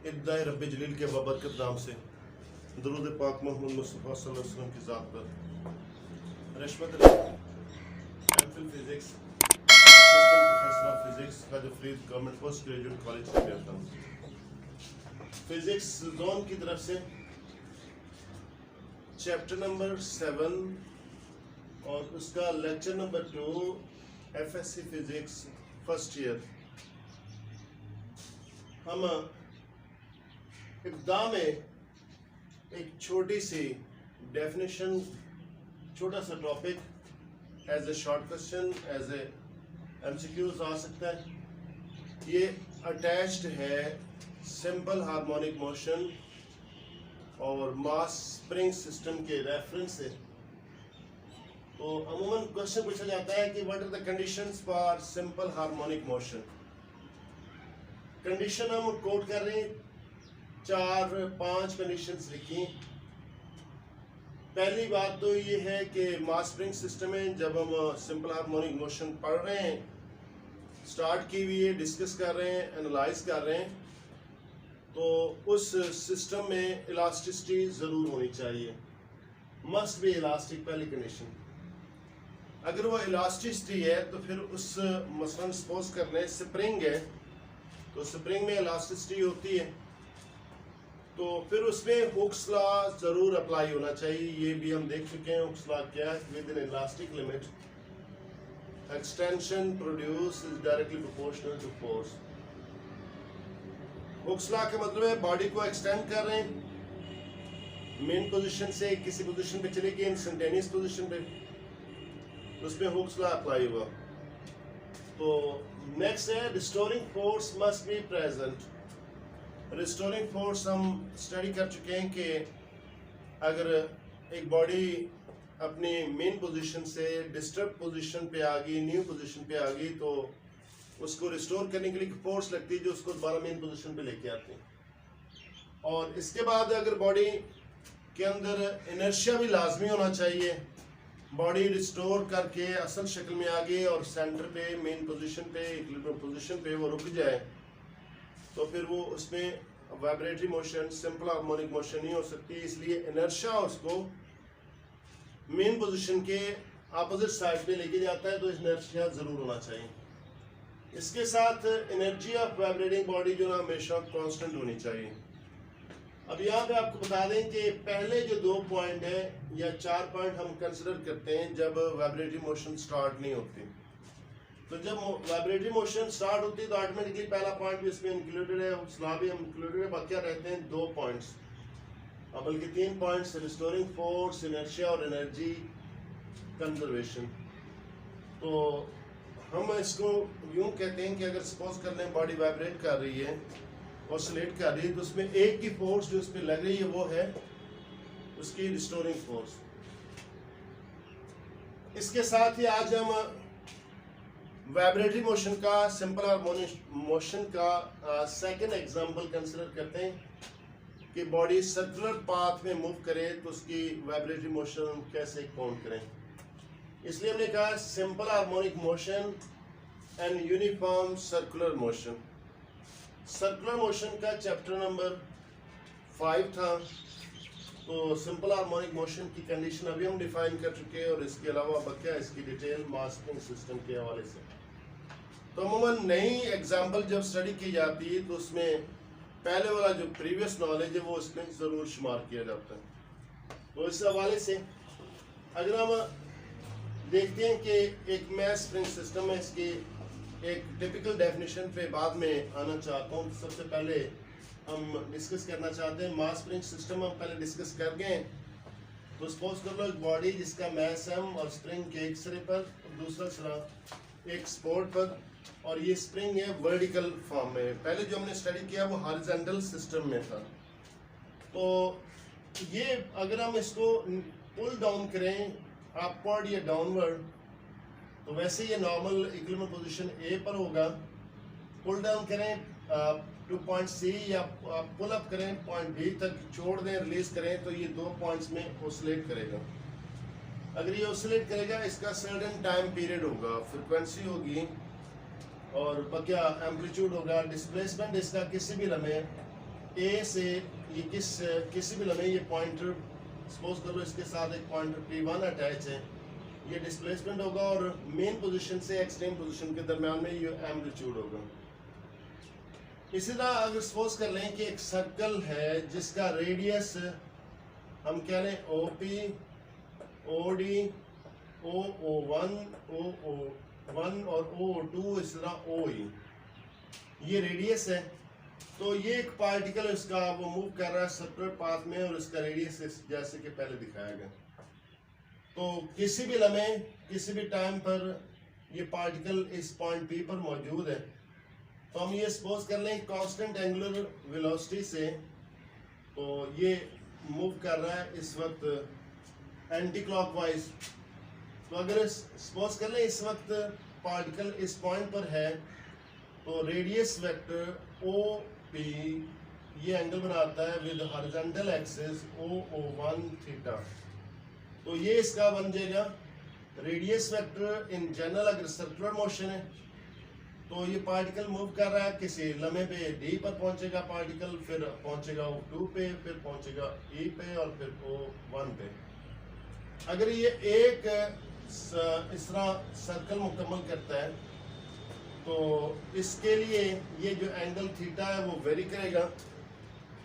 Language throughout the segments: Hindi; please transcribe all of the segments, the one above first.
इब्दाए रब्बे जलील के बाबरकत नाम से दरूद पाक मोहम्मद मुस्तफ़ा सल्लल्लाहु अलैहि वसल्लम की ज़ात पर रिश्वत MPhil physics assistant professor of physics Qadir Farid government post graduate college से करता हूँ। फिज़िक्स जोन की तरफ से चैप्टर नंबर 7 और उसका lecture number 2 FSC physics first year. हम इब्दा में एक छोटी सी डेफिनेशन, छोटा सा topic as a short question, as a MCQs आ सकता है। ये अटैच्ड है सिंपल हार्मोनिक मोशन और मास स्प्रिंग सिस्टम के रेफरेंस से। तो अमूमन क्वेश्चन पूछा जाता है कि what are the conditions for simple harmonic motion. Condition हम कोट कर रहे हैं, 4-5 कंडीशंस लिखी। पहली बात तो ये है कि मास स्प्रिंग सिस्टम में जब हम सिंपल हार्मोनिक मोशन पढ़ रहे हैं, स्टार्ट की हुई है, डिस्कस कर रहे हैं, एनालाइज कर रहे हैं, तो उस सिस्टम में इलास्टिसिटी ज़रूर होनी चाहिए। मस्ट बी इलास्टिक, पहली कंडीशन। अगर वो इलास्टिसिटी है तो फिर उस मसलन सपोज कर लें स्प्रिंग है, तो स्प्रिंग में इलास्टिसिटी होती है, तो फिर उसमें हुक्स लॉ जरूर अप्लाई होना चाहिए। ये भी हम देख चुके हैं हुक्स लॉ क्या है। Within elastic limit extension produce is directly proportional to force. Hooke's law का मतलब है बॉडी को एक्सटेंड कर रहे हैं, मेन पोजीशन से किसी पोजीशन पे चले गए इंस्टेंटेनियस पोजीशन पे, तो उसमें हुक्स लॉ अप्लाई हुआ। तो नेक्स्ट है restoring force must be present. Restoring force हम स्टडी कर चुके हैं कि अगर एक बॉडी अपनी मेन पोजीशन से डिस्टर्ब पोजीशन पे आ गई, न्यू पोजीशन पे आ गई, तो उसको रिस्टोर करने के लिए फोर्स लगती है जो उसको दोबारा मेन पोजीशन पे लेके आती है। और इसके बाद अगर बॉडी के अंदर इनर्शिया भी लाजमी होना चाहिए, बॉडी रिस्टोर करके असल शक्ल में आ गई और सेंटर पे, मेन पोजीशन पे, इक्विलिब्रियम पोजीशन पे वो रुक जाए, तो फिर वो उसमें vibratory motion, simple harmonic motion नहीं हो सकती। इसलिए इनर्शिया उसको मेन पोजीशन के अपोजिट साइड पे लेके जाता है, तो इनर्शिया जरूर होना चाहिए। इसके साथ एनर्जी ऑफ वाइब्रेटिंग बॉडी जो ना हमेशा कांस्टेंट होनी चाहिए। अब यहाँ पे आपको बता दें कि पहले जो 2 पॉइंट है या 4 पॉइंट हम कंसिडर करते हैं जब वाइब्रेटरी मोशन स्टार्ट नहीं होती। तो जब वाइब्रेटरी मोशन स्टार्ट होती है तो ऑटोमेटिकली पहला पॉइंट भी इसमें इंक्लूडेड है, उसला भी हम इंक्लूडेड है। बाकी रहते हैं 2 पॉइंट्स, बल्कि 3 पॉइंट्स, रिस्टोरिंग फोर्स, इनर्शिया और एनर्जी कंजर्वेशन। तो हम इसको यूं कहते हैं कि अगर सपोज कर लें बॉडी वाइब्रेट कर रही है, ऑसिलेट कर रही है, तो उसमें एक की फोर्स जो उस पर लग रही है वो है उसकी रिस्टोरिंग फोर्स। इसके साथ ही आज हम वाइब्रेटरी मोशन का, सिंपल हार्मोनिक मोशन का सेकंड एग्जांपल कंसीडर करते हैं कि बॉडी सर्कुलर पाथ में मूव करे तो उसकी वाइब्रेटरी मोशन कैसे काउंट करें। इसलिए हमने कहा simple harmonic motion and uniform circular motion. Circular motion का चैप्टर नंबर 5 था। तो सिंपल हार्मोनिक मोशन की कंडीशन अभी हम डिफाइन कर चुके हैं, और इसके अलावा बकिया इसकी डिटेल मास स्प्रिंग सिस्टम के हवाले से। तो अमूमन नई एग्जांपल जब स्टडी की जाती है तो उसमें पहले वाला जो प्रीवियस नॉलेज है वो उसमें ज़रूर शुमार किया जाता है। तो इस हवाले से अगर हम देखते हैं कि एक मास स्प्रिंग सिस्टम है, इसकी एक टिपिकल डेफिनेशन पे बाद में आना चाहता हूँ। सबसे पहले हम डिस्कस करना चाहते हैं मास स्प्रिंग सिस्टम। हम पहले डिस्कस कर गए। तो सपोज कर लो एक बॉडी जिसका मास m और स्प्रिंग के एक सिरे पर, दूसरा सिरा एक सपोर्ट पर, और ये स्प्रिंग है वर्टिकल फॉर्म में। पहले जो हमने स्टडी किया वो हॉरिजॉन्टल सिस्टम में था। तो ये अगर हम इसको पुल डाउन करें अपवर्ड या डाउनवर्ड, तो वैसे ये नॉर्मल इक्विलिब्रियम पोजीशन ए पर होगा। पुल डाउन करें टू पॉइंट सी या पुल अप करें पॉइंट बी तक, छोड़ दें, रिलीज करें, तो ये 2 पॉइंट्स में ऑसिलेट करेगा। अगर ये ऑसिलेट करेगा इसका सर्टेन टाइम पीरियड होगा, फ्रिक्वेंसी होगी और क्या एम्पलीट्यूड होगा, डिस्प्लेसमेंट इसका किसी भी लम्हे ए से ये किसी भी लम्हे ये पॉइंटर सपोज करो इसके साथ एक पॉइंटर P1 अटैच है, ये डिस्प्लेसमेंट होगा और मेन पोजीशन से एक्सट्रीम पोजीशन के दरम्यान में ये एम्पलीट्यूड होगा। इसी तरह अगर सपोज कर लें कि एक सर्कल है जिसका रेडियस हम कह लें OP, OD, OO1, OO1 और OO2, इस तरह OE, ये रेडियस है। तो ये एक पार्टिकल इसका वो मूव कर रहा है सर्कुलर पाथ में और इसका रेडियस जैसे कि पहले दिखाया गया। तो किसी भी लम्हे किसी भी टाइम पर ये पार्टिकल इस पॉइंट P पर मौजूद है, तो हम ये सपोज कर लें कांस्टेंट एंगुलर वेलोसिटी से, तो ये मूव कर रहा है इस वक्त एंटी क्लॉकवाइज। तो अगर सपोज कर लें इस वक्त पार्टिकल इस पॉइंट पर है, तो रेडियस वेक्टर OP ये एंगल बनाता है with horizontal axis OO1 theta. तो ये इसका बन जाएगा रेडियस वेक्टर इन जनरल। अगर सर्कुलर मोशन है तो ये पार्टिकल मूव कर रहा है किसी लम्हे पे D पर पहुंचेगा पार्टिकल, फिर पहुंचेगा O2 पे, फिर पहुंचेगा E पे और फिर O1 पे। अगर ये एक इस तरह सर्कल मुकम्मल करता है तो इसके लिए ये जो एंगल थीटा है वो वेरी करेगा।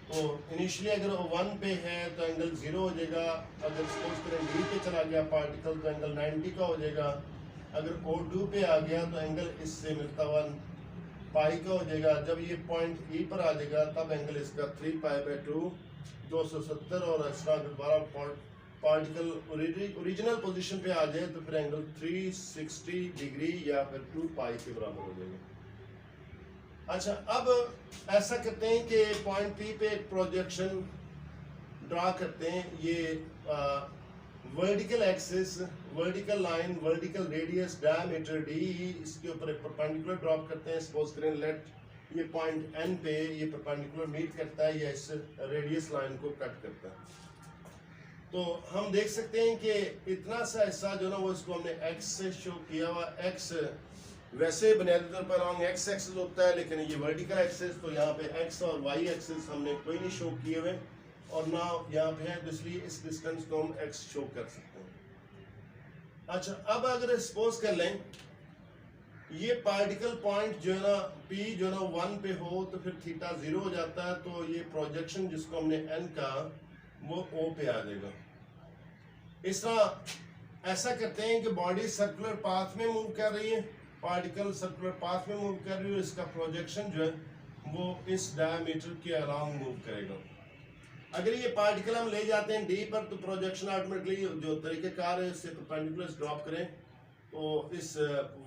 तो इनिशियली अगर O1 पे है तो एंगल 0 हो जाएगा, अगर सपोज करें D पे चला गया पार्टिकल तो एंगल 90 का हो जाएगा, अगर O2 पे आ गया तो एंगल इससे मिलता हुआ पाई का हो जाएगा। जब ये पॉइंट E पर आ जाएगा तब एंगल इसका 3π/2 270, और इस तरह दोबारा पार्टिकल ओरिजिनल पोजीशन पे आ जाए तो फिर एंगल 360 डिग्री या फिर 2π के बराबर हो जाएगा। अच्छा, अब ऐसा करते हैं कि पॉइंट P पे एक प्रोजेक्शन ड्रा करते हैं। ये vertical axis, vertical line, vertical radius, diameter D, इसके ऊपर एक परपेंडिकुलर ड्रॉप करते हैं। सपोज करें लेट ये पॉइंट N पे ये परपेंडिकुलर मीट करता है या इस रेडियस लाइन को कट करता है। तो हम देख सकते हैं कि इतना सा हिस्सा जो ना वो इसको हमने X से शो किया हुआ। X वैसे बुनियादी तौर पर अलॉन्ग X एक्सिस होता है, लेकिन ये वर्टिकल एक्सिस, तो यहाँ पे X और Y एक्सिस हमने कोई नहीं शो किए हुए और ना यहाँ पे है, तो इसलिए इस डिस्टेंस को हम X शो कर सकते हैं। अच्छा, अब अगर सपोज कर लें ये पार्टिकल पॉइंट जो है ना P जो ना 1 पे हो तो फिर थीटा 0 हो जाता है, तो ये प्रोजेक्शन जिसको हमने N का वो O पे आ जाएगा। इस तरह ऐसा करते हैं कि बॉडी सर्कुलर पाथ में मूव कर रही है, पार्टिकल सर्कुलर पाथ में मूव कर रही है, इसका प्रोजेक्शन जो है वो इस डायमीटर के अराउंड मूव करेगा। अगर ये पार्टिकल हम ले जाते हैं D पर तो प्रोजेक्शन ऑटोमेटिकली जो तरीकेकार है इससे परपेंडिकुलर ड्रॉप करें तो इस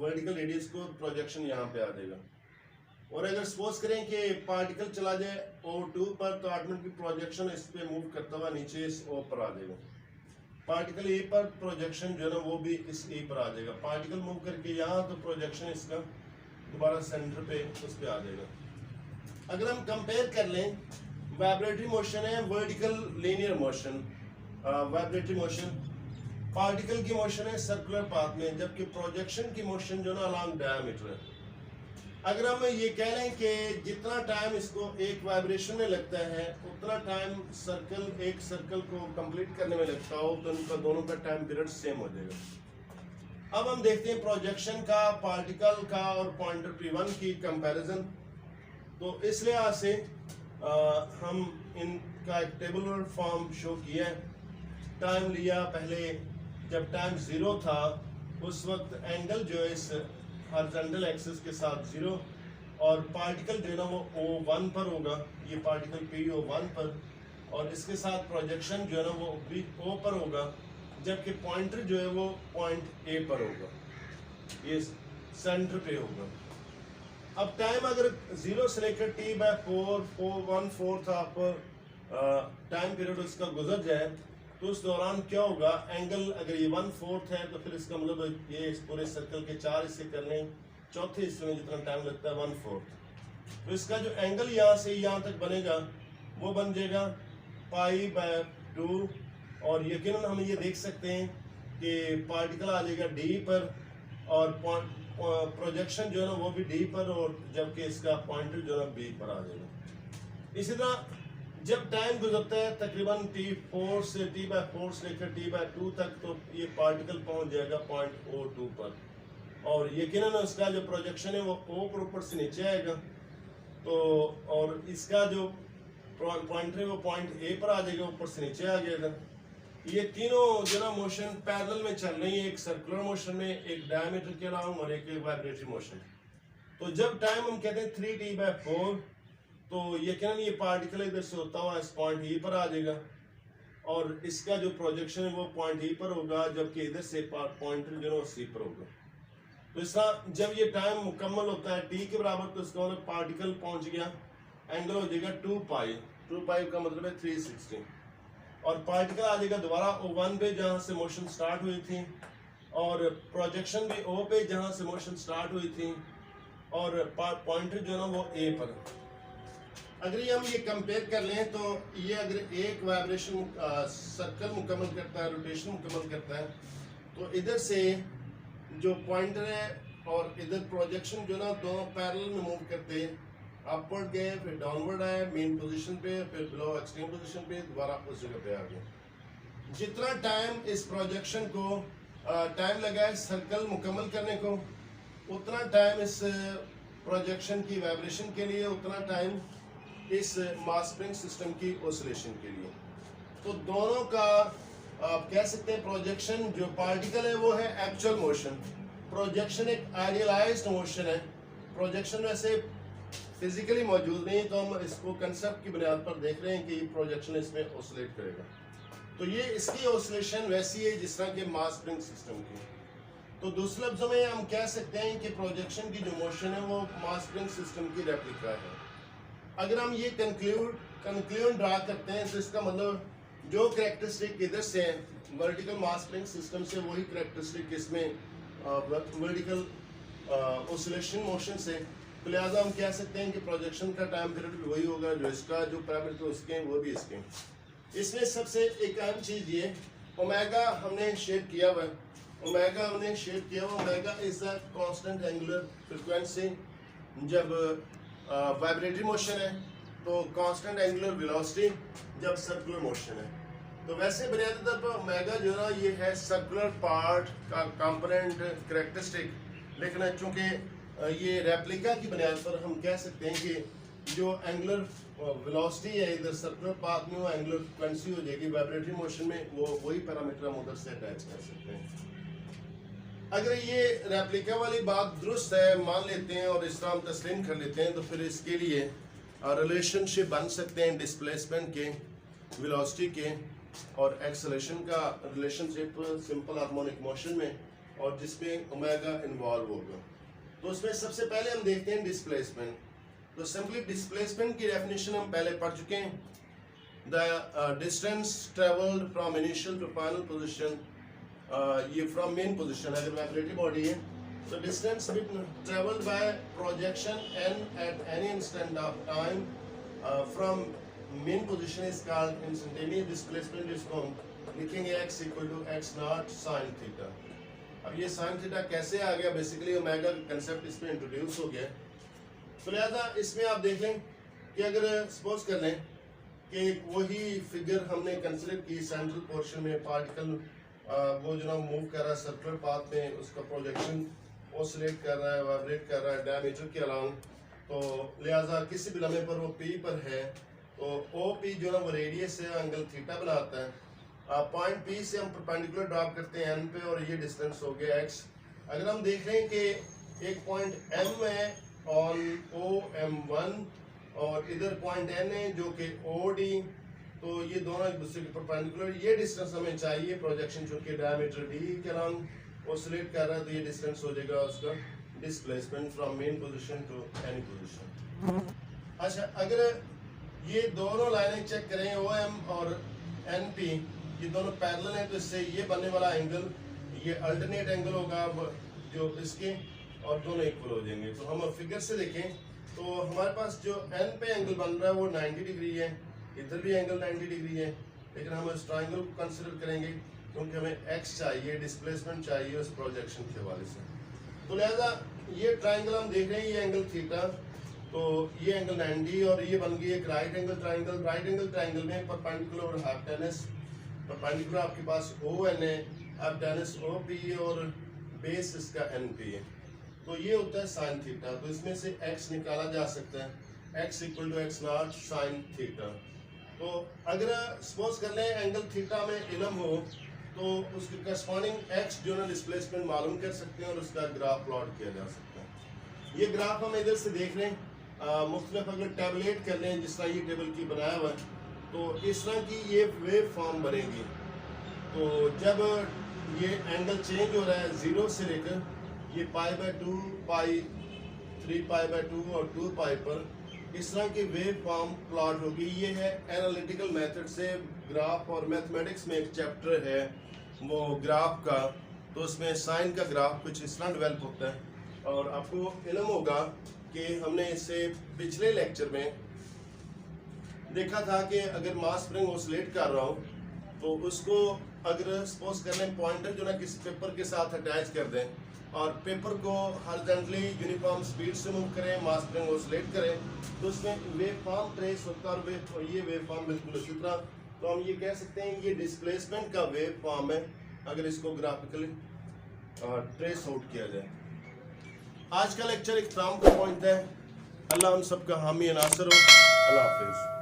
वर्टिकल रेडियस को प्रोजेक्शन यहाँ पे आ जाएगा। और अगर सपोज करें कि पार्टिकल चला जाए O2 पर तो ऑटोमेटिकली प्रोजेक्शन इस पे मूव करता हुआ नीचे इस O पर आ जाएगा। पार्टिकल E पर प्रोजेक्शन जो है ना वो भी इस E पर आ जाएगा। पार्टिकल मूव करके यहाँ तो प्रोजेक्शन इसका दोबारा सेंटर पे उस पे आ जाएगा। अगर हम कंपेयर कर लें, वाइब्रेटरी मोशन है vertical linear motion, vibratory motion, particle की मोशन है सर्कुलर पाथ में, जबकि प्रोजेक्शन की मोशन जो ना अलॉन्ग डायमीटर है। अगर हम ये कह लें कि जितना टाइम इसको एक वाइब्रेशन में लगता है उतना टाइम एक सर्कल को कंप्लीट करने में लगता हो, तो इनका दोनों का टाइम पीरियड सेम हो जाएगा। अब हम देखते हैं प्रोजेक्शन का, पार्टिकल का और पॉइंटर P1 की कंपैरिजन। तो इस लिहाज से हम इनका एक टेबुलर फॉर्म शो किया है। टाइम लिया पहले, जब टाइम 0 था उस वक्त एंगल जो है इस हॉरिजॉन्टल एक्सिस के साथ 0, और पार्टिकल जो है ना वो O1 पर होगा, ये पार्टिकल P O1 पर, और इसके साथ प्रोजेक्शन जो है ना वो भी O पर होगा, जबकि पॉइंटर जो है वो पॉइंट A पर होगा, ये सेंटर पे होगा। अब टाइम अगर 0 से लेकर T/4 1/4 आप टाइम पीरियड उसका गुजर जाए तो उस दौरान क्या होगा, एंगल अगर ये 1/4 है तो फिर इसका मतलब ये इस पूरे सर्कल के 4 हिस्से कर लें, चौथे हिस्से में जितना टाइम लगता है 1/4, तो इसका जो एंगल यहाँ से यहाँ तक बनेगा वो बन जाएगा π/2। और यकीनन हम ये देख सकते हैं कि पार्टिकल आ जाएगा D पर और प्रोजेक्शन जो है ना वो भी D पर, और जबकि इसका पॉइंटर जो है ना B पर आ जाएगा। इसी तरह जब टाइम गुजरता है तकरीबन T4 से T/4 से लेकर T/2 तक, तो ये पार्टिकल पहुंच जाएगा पॉइंट O2 पर, और यकीनन उसका जो प्रोजेक्शन है वो O पर ऊपर से नीचे आएगा, तो और इसका जो पॉइंटर है वो पॉइंट A पर आ जाएगा, ऊपर से नीचे आ जाएगा। ये तीनों जो ना मोशन पैरेलल में चल रही है, एक सर्कुलर मोशन में, एक डायमीटर के अलावा और एक वाइब्रेटरी मोशन। तो जब टाइम हम कहते हैं 3T/4, तो यकीनन ये पार्टिकल इधर से होता हुआ इस पॉइंट E पर आ जाएगा, और इसका जो प्रोजेक्शन है वो पॉइंट E पर होगा, जबकि इधर से पॉइंटर जो है C पर होगा। तो इसका जब ये टाइम मुकम्मल होता है T के बराबर, तो इसका मतलब पार्टिकल पहुंच गया, एंगल हो जाएगा 2π का मतलब है 360, और पार्टिकल आ जाएगा दोबारा O1 पे जहाँ से मोशन स्टार्ट हुई थी, और प्रोजेक्शन भी O पे जहाँ से मोशन स्टार्ट हुई थी, और पॉइंटर जो ना वो A पर। अगर ये हम ये कंपेयर कर लें, तो ये अगर एक वाइब्रेशन सर्कल मुकम्मल करता है, रोटेशन मुकम्मल करता है, तो इधर से जो पॉइंटर है और इधर प्रोजेक्शन जो ना दोनों पैरेलल में मूव करते हैं, अपवर्ड गए, फिर डाउनवर्ड आए मेन पोजीशन पे, फिर बिलो एक्सट्रीम पोजीशन पे, दोबारा उस जगह पे आ गए। जितना टाइम इस प्रोजेक्शन को टाइम लगा है सर्कल मुकम्मल करने को, उतना टाइम इस प्रोजेक्शन की वाइब्रेशन के लिए, उतना टाइम इस मास स्प्रिंग सिस्टम की ऑसिलेशन के लिए। तो दोनों का आप कह सकते हैं प्रोजेक्शन जो पार्टिकल है वो है एक्चुअल मोशन, प्रोजेक्शन एक आइडियलाइज्ड मोशन है। प्रोजेक्शन वैसे फिजिकली मौजूद नहीं, तो हम इसको कंसेप्ट की बुनियाद पर देख रहे हैं कि प्रोजेक्शन इसमें ऑसिलेट करेगा। तो ये इसकी ऑसिलेशन वैसी है जिस तरह के मास स्प्रिंग सिस्टम की। तो दूसरे लफ्ज़ों में हम कह सकते हैं कि प्रोजेक्शन की जो मोशन है वो मास स्प्रिंग सिस्टम की रेप्लिका है। अगर हम ये कंक्लूजन ड्रा करते हैं, तो इसका मतलब जो कैरेक्टरिस्टिक इधर से वर्टिकल मास स्प्रिंग सिस्टम से, वही कैरेक्टरिस्टिक इसमें वर्टिकल ऑसिलेशन मोशन से, तो लिहाजा हम कह सकते हैं कि प्रोजेक्शन का टाइम पीरियड भी वही होगा, जो इसका जो पैरामीटर उसके हैं वो भी इसके। इसमें सबसे एक अहम चीज़ ये ओमेगा हमने शेड किया हुआ है, ओमेगा हमने शेड किया हुआ, omega is a constant angular frequency. जब वाइब्रेटरी मोशन है तो कांस्टेंट एंगुलर वेलोसिटी, जब सर्कुलर मोशन है। तो वैसे बुनियादी तौर पर ओमेगा जो ना ये है सर्कुलर पार्ट का कंपोनेंट कैरेक्टरिस्टिक, लेकिन चूंकि ये रेप्लिका की बुनियाद पर हम कह सकते हैं कि जो एंगुलर वेलोसिटी है इधर सर्कुलर पाथ में, वो एंगुलर फ्रीक्वेंसी हो जाएगी, वाइब्रेटरी मोशन में वो वही पैरामीटर हम उधर से अटैच कर सकते हैं। अगर ये रेप्लिका वाली बात दुरुस्त है मान लेते हैं और इस तरह हम तस्लीम कर लेते हैं, तो फिर इसके लिए रिलेशनशिप बन सकते हैं डिस्प्लेसमेंट के, वेलोसिटी के और एक्सेलरेशन का रिलेशनशिप सिंपल हार्मोनिक मोशन में, और जिसमें ओमेगा इन्वॉल्व होगा। तो उसमें सबसे पहले हम देखते हैं डिस्प्लेसमेंट। तो सिंपली डिस्प्लेसमेंट की डेफिनेशन हम पहले पढ़ चुके हैं, the distance travelled from initial to final position, ये फ्रॉम मेन पोजिशन अगर वाइब्रेटरी बॉडी है, तो distance travelled by projection N at any instant of time from mean position is called instantaneous displacement, जिसको हम लिखेंगे x equal to x not sine theta. अब ये साइन थीटा कैसे आ गया, बेसिकली ओमेगा का कंसेप्ट इसमें इंट्रोड्यूस हो गया। तो लिहाजा इसमें आप देख लें कि अगर सपोज कर लें कि वही फिगर हमने कंसिडर की, सेंट्रल पोर्शन में पार्टिकल वो जो ना मूव कर रहा है सर्कुलर पाथ में, उसका प्रोजेक्शन ऑसिलेट कर रहा है, वाइब्रेट कर रहा है डायमीटर के अलाउंग, तो लिहाजा किसी भी लम्हे पर वो P पर है, तो OP जो ना वो रेडियस है, एंगल थीटा बनाता है। पॉइंट P से हम परपेंडिकुलर ड्रॉप करते हैं N पे, और ये डिस्टेंस हो गया x। अगर हम देख रहे हैं कि एक पॉइंट M है ऑन OM1 और इधर पॉइंट N है जो कि OD, तो ये दोनों एक दूसरे के परपेंडिकुलर, ये डिस्टेंस हमें चाहिए, प्रोजेक्शन चूंकि डायमीटर D के अलाउंग ऑसिलेट कर रहा है, तो ये डिस्टेंस हो जाएगा उसका displacement from mean position to any position. अच्छा, अगर ये दोनों लाइनें चेक करें OM और NP, ये दोनों पैरेलल हैं, तो इससे ये बनने वाला एंगल ये अल्टरनेट एंगल होगा जो इसके, और दोनों इक्वल हो जाएंगे। तो हम फिगर से देखें तो हमारे पास जो N पे एंगल बन रहा है वो 90 डिग्री है, इधर भी एंगल 90 डिग्री है, लेकिन हम इस ट्राइंगल को कंसिडर करेंगे क्योंकि हमें x चाहिए, डिस्प्लेसमेंट चाहिए उस प्रोजेक्शन के हवाले से। तो लिहाजा ये ट्राइंगल हम देख रहे हैं, ये एंगल थीटा, तो ये एंगल 90 और ये बन गई एक right angle triangle. Right angle triangle में परपेंडिकुलर और हाइपोटेनस, परपेंडिकुलर आपके पास ON है, हाइपोटेनस OP और बेस इसका NP है। तो ये होता है साइन थीटा। तो इसमें से x निकाला जा सकता है, x = x0 साइन थीटा। तो अगर सपोज कर लें एंगल थीटा में इल्म हो तो उसके करस्पॉन्डिंग x जो ना डिस्प्लेसमेंट मालूम कर सकते हैं और उसका ग्राफ प्लॉट किया जा सकता है। ये ग्राफ हम इधर से देख रहे हैं, मुख्तलिफ अगर टैबलेट कर लें जिस तरह ये टेबल की बनाया हुआ है तो इस तरह की ये वेव फॉर्म बनेगी। तो जब ये एंगल चेंज हो रहा है 0 से लेकर ये π/2, पाई 3π/2 और 2π पर इस तरह की वेव फॉर्म प्लॉट होगी। ये है एनालिटिकल मेथड से ग्राफ, और मैथमेटिक्स में एक चैप्टर है वो ग्राफ का, तो उसमें साइन का ग्राफ कुछ इस तरह डेवलप होता है। और आपको इल्म होगा कि हमने इससे पिछले लेक्चर में देखा था कि अगर मास स्प्रिंग ऑसिलेट कर रहा हूँ तो उसको अगर सपोज कर लें पॉइंटर जो ना किसी पेपर के साथ अटैच कर दें और पेपर को हॉरिजॉन्टली यूनिफॉर्म स्पीड से मूव करें, मास स्प्रिंग ऑसिलेट करें, तो उसमें वेव फॉर्म ट्रेस होता है और ये वेव फॉर्म बिल्कुल उसी तरह। तो हम ये कह सकते हैं ये डिस्प्लेसमेंट का वेव फॉर्म है अगर इसको ग्राफिकली ट्रेस आउट किया जाए। आज का लेक्चर इख्तिताम का पॉइंट है। अल्लाह हम सबका हामी नासिर हो। अल्लाह हाफिज़।